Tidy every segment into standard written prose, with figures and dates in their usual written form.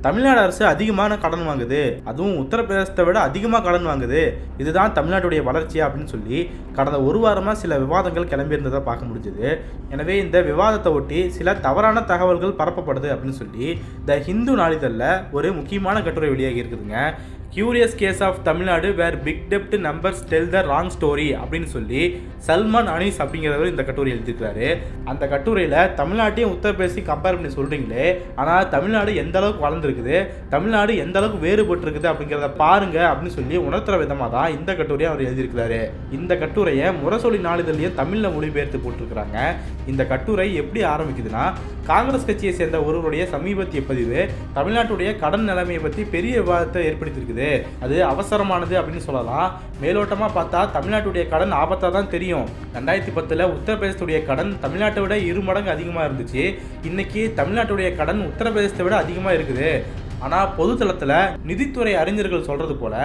தமிழ்நாடு அரசு அதிகமான கடன் வாங்குது, அதுவும் உத்தரப்பிரதேசத்தை விட அதிகமாக கடன் வாங்குது, இதுதான் தமிழ்நாட்டுடைய வளர்ச்சியா அப்படின்னு சொல்லி கடந்த ஒரு வாரமாக சில விவாதங்கள் கிளம்பியிருந்ததை பார்க்க முடிஞ்சுது. எனவே இந்த விவாதத்தை ஒட்டி சில தவறான தகவல்கள் பரப்பப்படுது அப்படின்னு சொல்லி த ஹிந்து நாளிதழில் ஒரு முக்கியமான கட்டுரை வெளியாகி இருக்குதுங்க. Curious case of Tamil Nadu where big டெப்ட் numbers tell the wrong story அப்படின்னு சொல்லி சல்மான் அனீஸ் அப்படிங்கிறவர் இந்த கட்டுரை எழுதியிருக்காரு. அந்த கட்டுரையில் தமிழ்நாட்டையும் உத்தரப்பிரதேசத்தையும் கம்பேர் பண்ணி சொல்கிறீங்களே, ஆனால் தமிழ்நாடு எந்த அளவுக்கு வளர்ந்துருக்குது, தமிழ்நாடு எந்த அளவுக்கு வேறுபட்டுருக்குது அப்படிங்கிறத பாருங்க அப்படின்னு சொல்லி உணர்த்துற விதமாக தான் இந்த கட்டுரையை அவர் எழுதியிருக்கிறாரு. இந்த கட்டுரையை முரசொலி நாளிதழையும் தமிழில் மொழிபெயர்த்து போட்டிருக்கிறாங்க. இந்த கட்டுரை எப்படி ஆரம்பிக்குதுன்னா, காங்கிரஸ் கட்சியை சேர்ந்த ஒருவருடைய சமீபத்திய பதிவு தமிழ்நாட்டுடைய கடன் நிலைமையை பற்றி பெரிய விவாதத்தை ஏற்படுத்தியிருக்குது. அது அவசரமானது அப்படின்னு சொல்லலாம். மேலோட்டமாக பார்த்தா தமிழ்நாட்டுடைய கடன் ஆபத்தாக தான் தெரியும். 2010 உத்தரப்பிரதேசத்துடைய கடன் தமிழ்நாட்டை விட 2 மடங்கு அதிகமாக இருந்துச்சு. இன்னைக்கு தமிழ்நாட்டுடைய கடன் உத்தரப்பிரதேசத்தை விட அதிகமாக இருக்குது. ஆனால் பொதுத்தளத்தில் நிதித்துறை அறிஞர்கள் சொல்கிறது போல்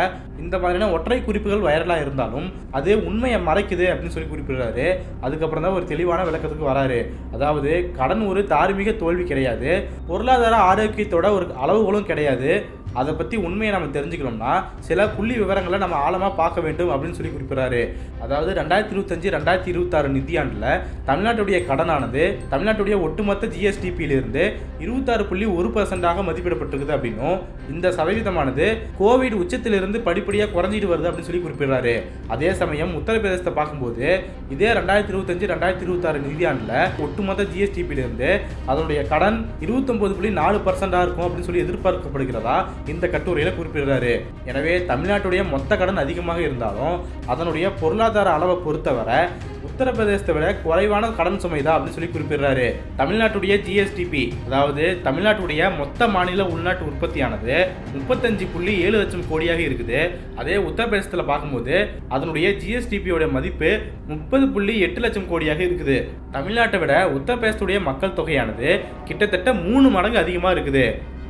இந்த மாதிரியான ஒற்றை குறிப்புகள் வைரலாக இருந்தாலும் அது உண்மையை மறைக்குது அப்படின்னு சொல்லி குறிப்பிடுறாரு. அதுக்கப்புறம் தான் ஒரு தெளிவான விளக்கத்துக்கு வராரு. அதாவது கடன் ஒரு தார்மீக தோல்வி கிடையாது, பொருளாதார ஆரோக்கியத்தோட ஒரு அளவுகளும் கிடையாது. அதை பற்றி உண்மையை நம்ம தெரிஞ்சுக்கணும்னா சில புள்ளி விவரங்களை நம்ம ஆழமாக பார்க்க வேண்டும் அப்படின்னு சொல்லி குறிப்பிட்றாரு. அதாவது 2025-2026 நிதியாண்டில் தமிழ்நாட்டுடைய கடனானது தமிழ்நாட்டுடைய ஒட்டுமொத்த ஜிஎஸ்டிபியிலிருந்து 26.1% மதிப்பிடப்பட்டிருக்குது அப்படின்னும், இந்த சதவீதமானது கோவிட் உச்சத்திலிருந்து படிப்படியாக குறைஞ்சிட்டு வருது அப்படின்னு சொல்லி குறிப்பிடுறாரு. அதே சமயம் உத்தரப்பிரதேசத்தை பார்க்கும்போது இதே 2025-2026 நிதியாண்டில் ஒட்டுமொத்த ஜிஎஸ்டிபியிலிருந்து அதனுடைய கடன் 29.4% இருக்கும் அப்படின்னு சொல்லி எதிர்பார்க்கப்படுகிறதா இந்த கட்டுரையில் குறிப்பிடுறாரு. எனவே தமிழ்நாட்டுடைய மொத்த கடன் அதிகமாக இருந்தாலும் அதனுடைய பொருளாதார அளவை பொறுத்தவரை உத்தரப்பிரதேசத்தை விட குறைவான கடன் சுமைதான் அப்படின்னு சொல்லி குறிப்பிடுறாரு. தமிழ்நாட்டுடைய ஜிஎஸ்டிபி, அதாவது தமிழ்நாட்டுடைய மொத்த மாநில உள்நாட்டு உற்பத்தியானது 35.7 லட்சம் கோடியாக இருக்குது. அதே உத்தரப்பிரதேசத்தில் பார்க்கும்போது அதனுடைய ஜிஎஸ்டிபியோட மதிப்பு 30.8 லட்சம் கோடியாக இருக்குது. தமிழ்நாட்டை விட உத்தரப்பிரதேசத்துடைய மக்கள் தொகையானது கிட்டத்தட்ட 3 மடங்கு அதிகமாக இருக்குது.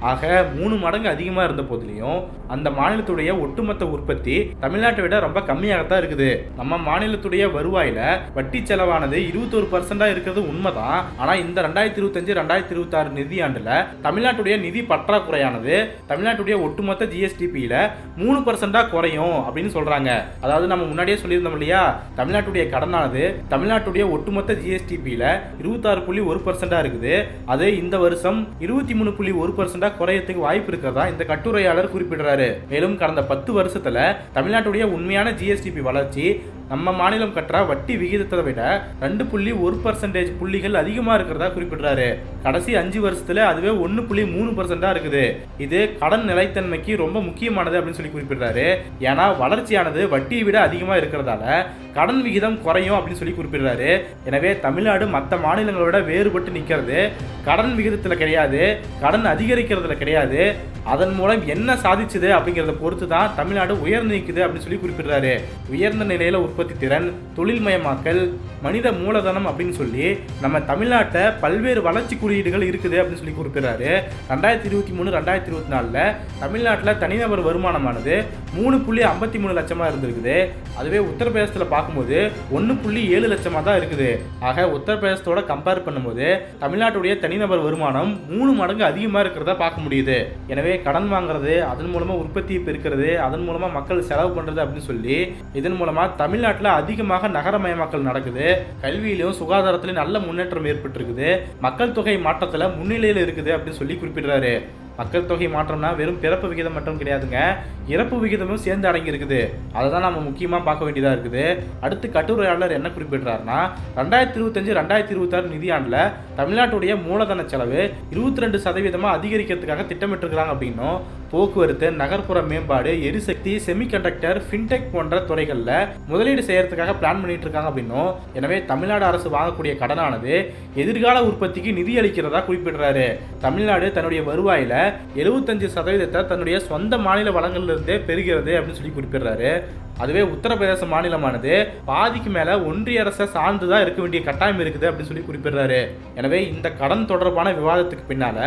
ஆக 3 மடங்கு அதிகமாக இருந்த போதிலையும் அந்த மாநிலத்துடைய ஒட்டுமொத்த உற்பத்தி தமிழ்நாட்டை விட ரொம்ப கம்மியாகத்தான் இருக்குது. நம்ம மாநிலத்துடைய வருவாயில் வட்டி செலவானது 21% இருக்கிறது உண்மைதான். ஆனால் இந்த 2025-2026 நிதியாண்டில் தமிழ்நாட்டுடைய நிதி பற்றாக்குறையானது தமிழ்நாட்டுடைய ஒட்டுமொத்த ஜிஎஸ்டிபியில் 3% குறையும் அப்படின்னு சொல்றாங்க. அதாவது நம்ம முன்னாடியே சொல்லியிருந்தோம் இல்லையா, தமிழ்நாட்டுடைய கடனானது தமிழ்நாட்டுடைய ஒட்டுமொத்த ஜிஎஸ்டிபியில் 26.1% இருக்குது. அது இந்த வருஷம் 23.1% குறையத்துக்கு வாய்ப்பு இருக்கிறதா இந்த கட்டுரையாளர் குறிப்பிடுறாரு. மேலும் கடந்த 10 வருஷத்துல தமிழ்நாட்டுடைய உண்மையான ஜிஎஸ்டிபி வளர்ச்சி நம்ம மாநிலம் கட்டுற வட்டி விகிதத்தை விட 2.1% புள்ளிகள் அதிகமாக இருக்கிறதா குறிப்பிடுறாரு. கடைசி 5 வருஷத்துல அதுவே 1.3% இருக்குது. இது கடன் நிலைத்தன்மைக்கு ரொம்ப முக்கியமானது அப்படின்னு சொல்லி குறிப்பிடுறாரு. ஏன்னா வளர்ச்சியானது வட்டியை விட அதிகமாக இருக்கிறதால கடன் விகிதம் குறையும் அப்படின்னு சொல்லி குறிப்பிடுறாரு. எனவே தமிழ்நாடு மற்ற மாநிலங்களோட வேறுபட்டு நிற்கிறது கடன் விகிதத்தில் கிடையாது, கடன் அதிகரிக்கிறதுல கிடையாது. அதன் மூலம் என்ன சாதிச்சுது அப்படிங்கிறத பொறுத்து தான் தமிழ்நாடு உயர்ந்து நிற்குது அப்படின்னு சொல்லி குறிப்பிடுறாரு. உயர்ந்த நிலையில உற்பத்தி திறன், தொழில்மயமாக்கல், மனித மூலதனம் அப்படின்னு சொல்லி நம்ம தமிழ்நாட்டை பல்வேறு வளர்ச்சி குறியீடுகள் இருக்குது அப்படின்னு சொல்லி குறிப்பிடுறாரு. 2023-2024 தமிழ்நாட்டில் தனிநபர் வருமானமானது 3.53 லட்சமாக இருந்திருக்குது. அதுவே உத்தரப்பிரதேசத்தில் பார்க்கும்போது 1.7 லட்சமாக தான் இருக்குது. ஆக உத்தரப்பிரதேசத்தோட கம்பேர் பண்ணும்போது தமிழ்நாட்டுடைய தனிநபர் வருமானம் 3 மடங்கு அதிகமாக இருக்கிறத பார்க்க முடியுது. எனவே கடன் வாங்குறது, அதன் மூலமாக உற்பத்தியை பெருக்கிறது, அதன் மூலமாக மக்கள் செலவு பண்ணுறது அப்படின்னு சொல்லி இதன் மூலமாக தமிழ்நாட்டில் அதிகமாக நகரமயமாக்கல் நடக்குது. கல்வியிலும் சுகாதாரத்திலும் நல்ல முன்னேற்றம் ஏற்பட்டிருக்குது. மக்கள் தொகை மாற்றத்தில் முன்னிலையில் இருக்குது அப்படின்னு சொல்லி குறிப்பிடுறாரு. மக்கள் தொகை மாற்றம்னா வெறும் பிறப்பு விகிதம் மட்டும் கிடையாதுங்க, இறப்பு விகிதமும் சேர்ந்து அடங்கி இருக்குது. அதை தான் நம்ம முக்கியமாக பார்க்க வேண்டியதாக இருக்குது. அடுத்து கட்டுரையாளர் என்ன குறிப்பிடுறாருன்னா, 2025-2026 நிதியாண்டில் தமிழ்நாட்டுடைய மூலதன செலவு 22% அதிகரிக்கிறதுக்காக திட்டமிட்டிருக்கிறாங்க அப்படின்னும், போக்குவரத்து, நகர்ப்புற மேம்பாடு, எரிசக்தி, செமிகண்டக்டர், ஃபின்டெக் போன்ற துறைகளில் முதலீடு செய்யறதுக்காக பிளான் பண்ணிட்டு இருக்காங்க அப்படின்னும், எனவே தமிழ்நாடு அரசு வாங்கக்கூடிய கடனானது எதிர்கால உற்பத்திக்கு நிதி அளிக்கிறதா குறிப்பிடுறாரு. தமிழ்நாடு தன்னுடைய வருவாயில 75% தன்னுடைய சொந்த மாநில வளங்களிலிருந்தே பெறுகிறது அப்படின்னு சொல்லி குறிப்பிடுறாரு. அதுவே உத்தரப்பிரதேச மாநிலமானது பாதிக்கு மேல ஒன்றிய அரசை சார்ந்துதான் இருக்க வேண்டிய கட்டாயம் இருக்குது அப்படின்னு சொல்லி குறிப்பிடுறாரு. எனவே இந்த கடன் தொடர்பான விவாதத்துக்கு பின்னால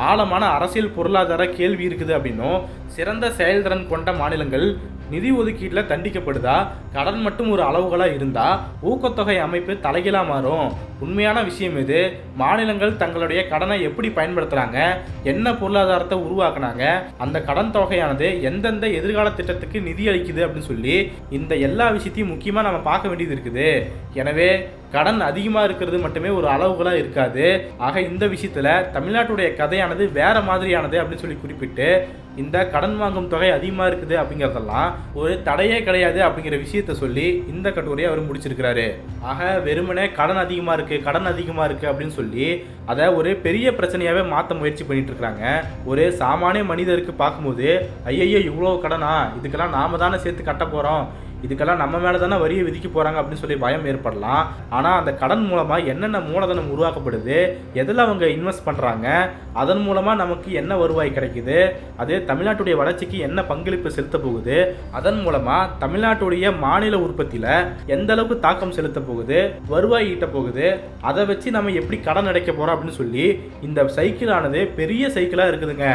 ஆழமான அரசியல் பொருளாதார கேள்வி இருக்குது அப்படின்னும், சிறந்த செயல்திறன் கொண்ட மாநிலங்கள் நிதி ஒதுக்கீட்டில் தண்டிக்கப்படுதா? கடன் மட்டும் ஒரு அளவுகளாக இருந்தால் ஊக்கத்தொகை அமைப்பு தலைகீழாக மாறும். உண்மையான விஷயம் இது. மாநிலங்கள் தங்களுடைய கடனை எப்படி பயன்படுத்துகிறாங்க, என்ன பொருளாதாரத்தை உருவாக்குனாங்க, அந்த கடன் தொகையானது எந்தெந்த எதிர்கால திட்டத்துக்கு நிதி அளிக்குது அப்படின்னு சொல்லி இந்த எல்லா விஷயத்தையும் முக்கியமாக நம்ம பார்க்க வேண்டியது இருக்குது. எனவே கடன் அதிகமாக இருக்கிறது மட்டுமே ஒரு அளவுகளாக இருக்காது. ஆக இந்த விஷயத்தில் தமிழ்நாட்டுடைய கதையானது வேற மாதிரியானது அப்படின்னு சொல்லி குறிப்பிட்டு இந்த கடன் வாங்கும் தொகை அதிகமாக இருக்குது அப்படிங்கிறதெல்லாம் ஒரு தடையே கிடையாது அப்படிங்கிற விஷயத்த சொல்லி இந்த கட்டுரையை அவர் முடிச்சிருக்கிறாரு. ஆக வெறுமனே கடன் அதிகமாக இருக்குது அப்படின்னு சொல்லி அதை ஒரு பெரிய பிரச்சனையாகவே மாற்ற முயற்சி பண்ணிட்டு இருக்கிறாங்க. ஒரு சாமானிய மனிதருக்கு பார்க்கும்போது ஐயையோ இவ்வளோ கடனா, இதுக்கெல்லாம் நாம தானே சேர்த்து கட்ட போகிறோம், இதுக்கெல்லாம் நம்ம மேலே தானே வரியை விதிக்க போகிறாங்க அப்படின்னு சொல்லி பயம் ஏற்படலாம். ஆனால் அந்த கடன் மூலமாக என்னென்ன மூலதனம் உருவாக்கப்படுது, எதில் அவங்க இன்வெஸ்ட் பண்ணுறாங்க, அதன் மூலமாக நமக்கு என்ன வருவாய் கிடைக்குது, அது தமிழ்நாட்டுடைய வளர்ச்சிக்கு என்ன பங்களிப்பு செலுத்த போகுது, அதன் மூலமாக தமிழ்நாட்டுடைய மாநில உற்பத்தியில் எந்த அளவுக்கு தாக்கம் செலுத்த போகுது, வருவாய் ஈட்ட போகுது, அதை வச்சு நம்ம எப்படி கடன் அடைக்க போகிறோம் அப்படின்னு சொல்லி இந்த சைக்கிளானது பெரிய சைக்கிளாக இருக்குதுங்க.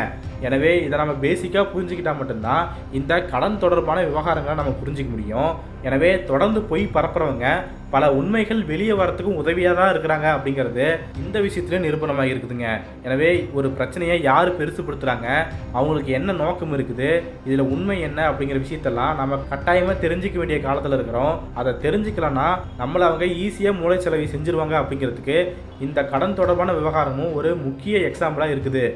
எனவே இதை நம்ம பேசிக்காக புரிஞ்சுக்கிட்டால் மட்டும்தான் இந்த கடன் தொடர்பான விவகாரங்களை நம்ம புரிஞ்சிக்க முடியும். எனவே தொடர்ந்து போய் பரப்புறவங்க பல உண்மைகள் வெளியே வரத்துக்கும் உதவியாக தான் இருக்கிறாங்க அப்படிங்கிறது இந்த விஷயத்துல நிரூபணமாக இருக்குதுங்க. எனவே ஒரு பிரச்சனையை யார் பெருசுப்படுத்துகிறாங்க, அவங்களுக்கு என்ன நோக்கம் இருக்குது, இதில் உண்மை என்ன அப்படிங்கிற விஷயத்தெல்லாம் நம்ம கட்டாயமாக தெரிஞ்சிக்க வேண்டிய காலத்தில் இருக்கிறோம். அதை தெரிஞ்சுக்கலன்னா நம்மளை அவங்க ஈஸியாக மூளை செலவை செஞ்சுருவாங்க அப்படிங்கிறதுக்கு இந்த கடன் தொடர்பான விவகாரமும் ஒரு முக்கிய எக்ஸாம்பிளாக இருக்குது.